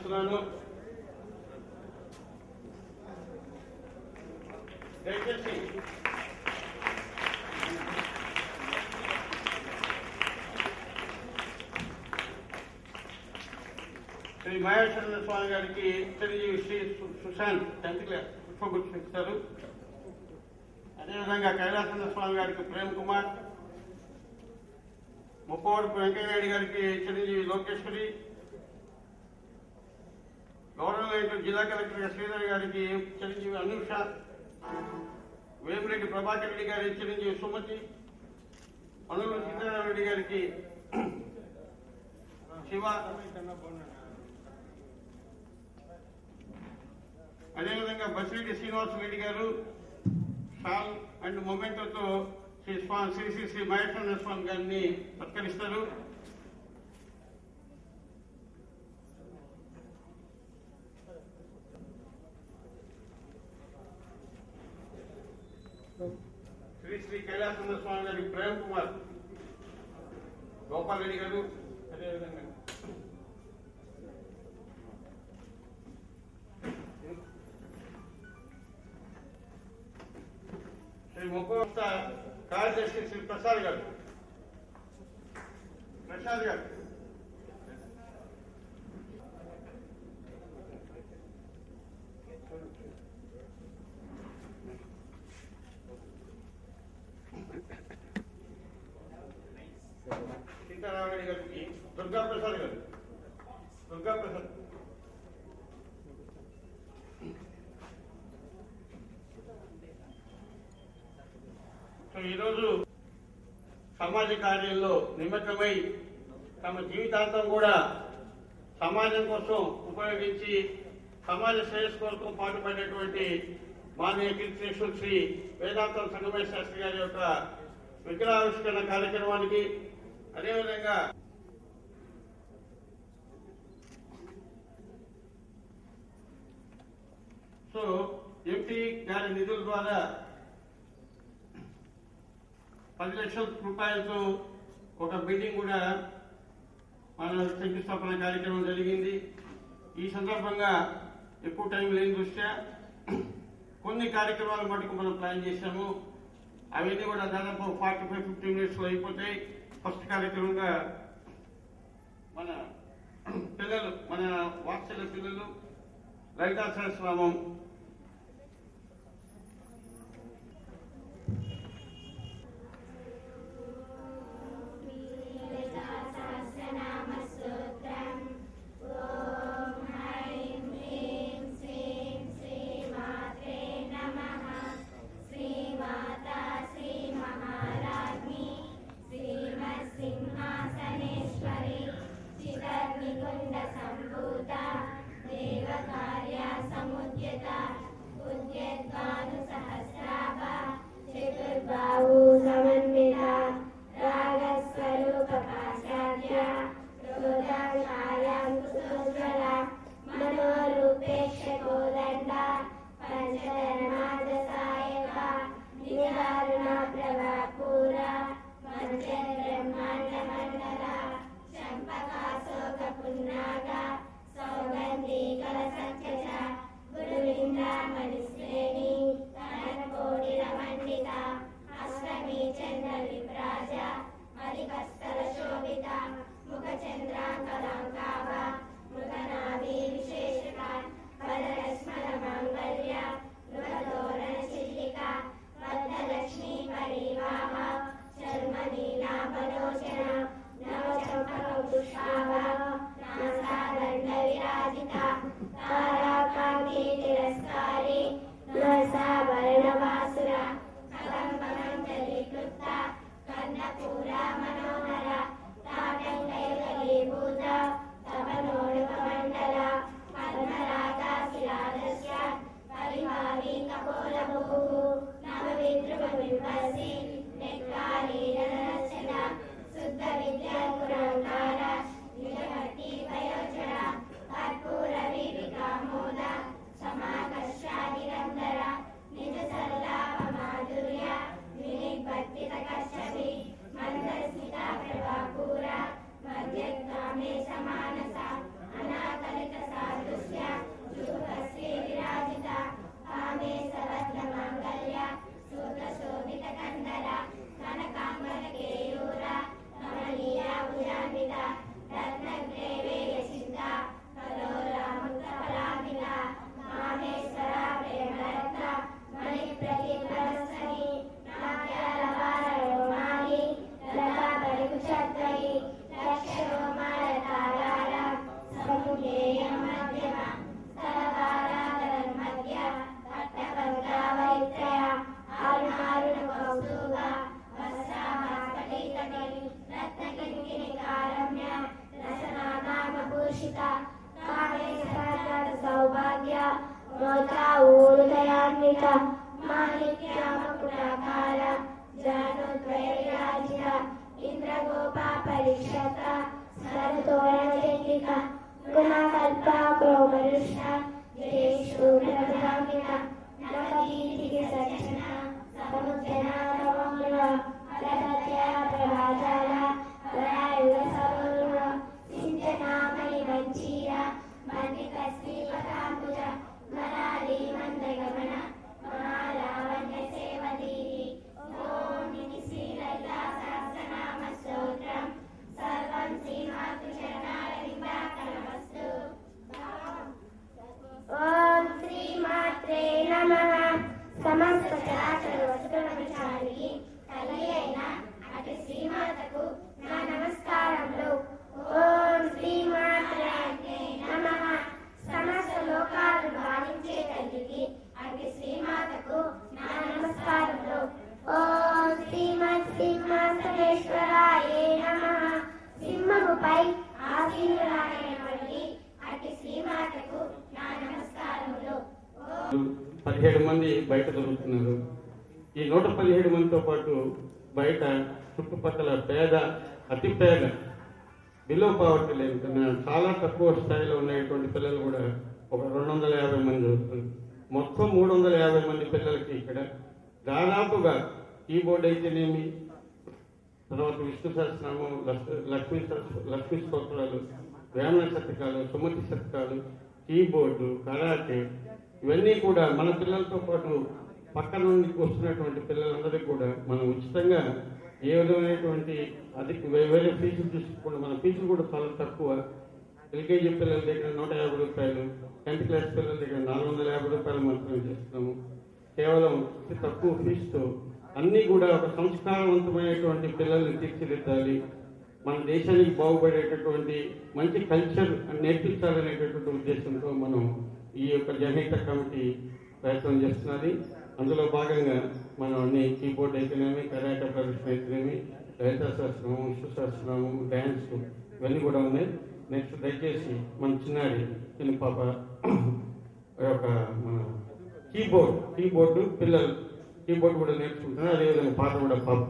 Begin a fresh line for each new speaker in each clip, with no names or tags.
ఆహ్వానిస్తున్నాను. దయచేసి శ్రీ మహేశ్వర స్వామి గారికి చిరంజీవి శ్రీ సుశాంత్ 10th క్లాస్ పుష్పగుచ్చం ఇస్తారు. అదేవిధంగా కైలాసంద్ర స్వామి గారికి ప్రేమ్ కుమార్, ముప్పవరపు వెంకయ్యనాయుడు గారికి చిరంజీవి లోకేశ్వరి, గౌరవ జిల్లా కలెక్టర్ శ్రీధర్ గారికి చిరంజీవి అనూష, వేమిరెడ్డి ప్రభాకర్ రెడ్డి గారి చిరంజీవి సుమతి, పనుల సీతారామరెడ్డి గారికి శివ, అదేవిధంగా బసిరెడ్డి శ్రీనివాసరెడ్డి గారు షాల్ అండ్ మొమెంటోతో శ్రీ శ్రీ మహేశ్వర స్వామి గారిని సత్కరిస్తారు. శ్రీ కైలాసంద్ర స్వామి గారి ప్రేమ్ కుమార్, గోపాల్ రెడ్డి గారు, అదేవిధంగా శ్రీ ముఖోత్స కార్యదర్శి శ్రీ ప్రసాద్ గారు సీతారామరెడ్డి గారికి దుర్గా ప్రసాద్ గారు ఈరోజు సమాజ కార్యంలో నిమగ్నమై తమ జీవితాంతం కూడా సమాజం కోసం ఉపయోగించి సమాజ శ్రేయస్సు కొరకు పాటుపడినటువంటి మాననీయ కీర్తిశేషులు శ్రీ వేదాంతం సంగమేశ్వర శాస్త్రి గారి యొక్క విగ్రహావిష్కరణ కార్యక్రమానికి, అదేవిధంగా ఎంపీ గారి నిధుల ద్వారా 10 లక్షల రూపాయలతో ఒక బిల్డింగ్ కూడా మన శంకుస్థాపన కార్యక్రమం జరిగింది. ఈ సందర్భంగా ఎక్కువ టైం లేని దృష్ట్యా కొన్ని కార్యక్రమాల మటుకు మనం ప్లాన్ చేశాము. అవన్నీ కూడా దాదాపు 45-50 మినిట్స్లో అయిపోతాయి. ఫస్ట్ కార్యక్రమంగా మన పిల్లలు, మన వాత్సల్య పిల్లలు లలితా సహస్రనామం
దేవ కార్య సముద్యత మోతాఊరుదయాన్విత మాణిక్యామకుటాకార జానుద్వయరాజిత ఇంద్రగోపా పరిషత సరతోరణచండిక గుణకల్పా క్రోమరుష్ణ జయేషూఢధామిక నవగీతికి సజ్జన సముద్రనామముల లభత్యా ప్రభాజాల వరాయుగ సరోరుణ సించనామణి మంచీర మన్నిక శ్రీపదాంబుజ మరాళీ మందగమన మహాలావణ్య సేవదీరి ఓం నిధి శ్రీలలితా సహస్రనామ స్తోత్రం సర్వం శ్రీమాతృచరణారవిందాకరమస్తు. ఓం శ్రీమాత్రే నమః. సమస్త చరాచర వస్తువుల విచారికి తల్లి అయిన అటు శ్రీమాతకు నా నమస్కారములు. ఓం శ్రీమాత్రే నమః. సమస్త లోకాలను పాలించే తల్లికి అటు శ్రీమాతకు నా నమస్కారములు. ఓం శ్రీమత్ సింహాసనేశ్వరాయే నమః. సింహముపై ఆసీనురాలైనటువంటి అటు శ్రీమాతకు నా నమస్కారములు.
17 మంది బయట దొరుకుతున్నారు. ఈ 117 మందితో పాటు బయట చుట్టుపక్కల పేద, అతి పేద, బిలో పావర్టీ లేని చాలా తక్కువ స్థాయిలో ఉన్నటువంటి పిల్లలు కూడా ఒక 250 మంది దొరుకుతున్నారు. మొత్తం 350 మంది పిల్లలకి ఇక్కడ దాదాపుగా కీబోర్డ్ అయితేనేమి, తర్వాత విష్ణు సహస్రనామం, లక్ష్మీ స్తోత్రాలు, వేమన శతకాలు, సుమతి శతకాలు, కీబోర్డు, కరాటే, ఇవన్నీ కూడా మన పిల్లలతో పాటు పక్కన నుండి వస్తున్నటువంటి పిల్లలందరికీ కూడా మనం ఉచితంగా ఏ విధమైనటువంటి అది వేరే ఫీజులు తీసుకోకుండా, మన ఫీజులు కూడా చాలా తక్కువ. ఎల్కేజీ పిల్లల దగ్గర 150 రూపాయలు, 10th క్లాస్ పిల్లల దగ్గర 450 రూపాయలు మాత్రమే చేస్తున్నాము. కేవలం అతి తక్కువ ఫీజుతో అన్నీ కూడా ఒక సంస్కారవంతమైనటువంటి పిల్లల్ని తీర్చిదిద్దాలి, మన దేశానికి బాగుపడేటటువంటి మంచి కల్చర్ నేర్పించాలనేటటువంటి ఉద్దేశంతో మనం ఈ యొక్క జనహిత కమిటీ ప్రయత్నం చేస్తున్నది. అందులో భాగంగా మనం అన్ని కీబోర్డ్ అయితేనేమి, కరాటే ప్రదర్శన అయితేనేమి, లలితా సహస్రనామం, విష్ణు సహస్రనామం, డ్యాన్స్ ఇవన్నీ కూడా ఉన్నాయి. నెక్స్ట్ దయచేసి మన చిన్న పాప యొక్క మన కీబోర్డు పిల్లలు కీబోర్డు కూడా నేర్చుకుంటున్నారు. అదేవిధంగా పాట కూడా పాప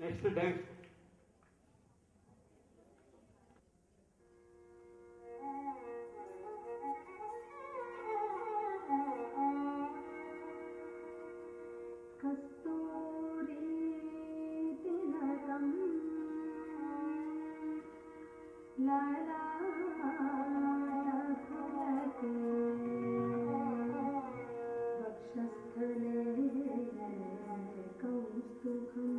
నెక్స్ట్ డ్యాన్స్.
కస్తూరి తిలకం లలాటఫలకే వక్షస్థలే కౌస్తుభం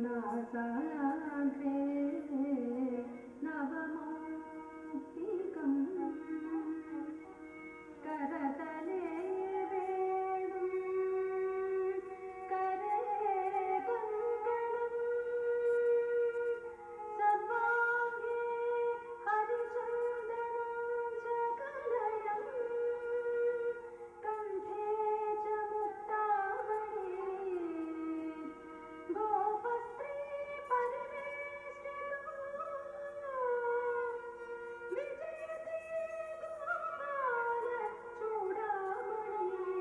నాసాగ్రే నవమౌక్తికం करतले वेणुं करे कङ्कणं सर्वाङ्गे हरिचन्दनं च कलयं कण्ठे च मुक्तामणि गोपस्त्री परिवेष्टितो विजयते गोपाल चूडामणि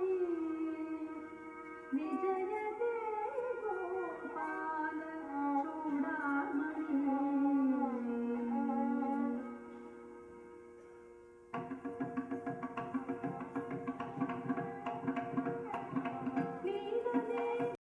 विजय